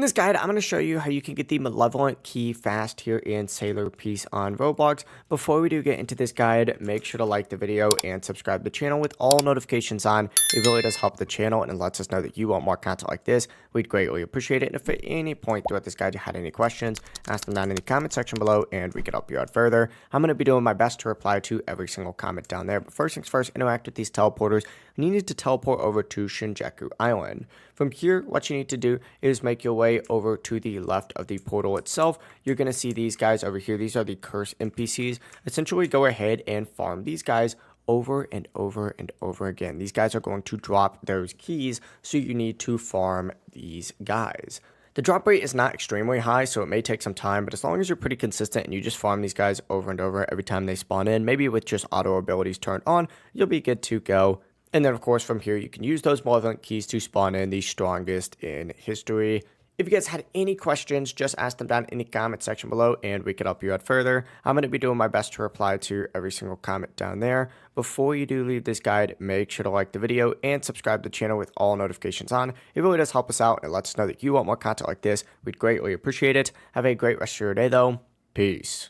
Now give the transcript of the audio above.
In this guide, I'm going to show you how you can get the Malevolent Key Fast here in Sailor Peace on Roblox. Before we do get into this guide, make sure to like the video and subscribe to the channel with all notifications on. It really does help the channel and it lets us know that you want more content like this. We'd greatly appreciate it. And if at any point throughout this guide you had any questions, ask them down in the comment section below and we can help you out further. I'm going to be doing my best to reply to every single comment down there. But first things first, interact with these teleporters. You need to teleport over to Shinjuku Island. From here, what you need to do is make your way over to the left of the portal itself. You're going to see these guys over here. These are the curse NPCs. Essentially, go ahead and farm these guys over and over and over again. These guys are going to drop those keys, so you need to farm these guys. The drop rate is not extremely high, so it may take some time, but as long as you're pretty consistent and you just farm these guys over and over every time they spawn in, maybe with just auto abilities turned on, you'll be good to go. And then, of course, from here, you can use those malevolent keys to spawn in the strongest in history. If you guys had any questions, just ask them down in the comment section below and we can help you out further. I'm going to be doing my best to reply to every single comment down there. Before you do leave this guide, make sure to like the video and subscribe to the channel with all notifications on. It really does help us out and lets us know that you want more content like this. We'd greatly appreciate it. Have a great rest of your day, though. Peace.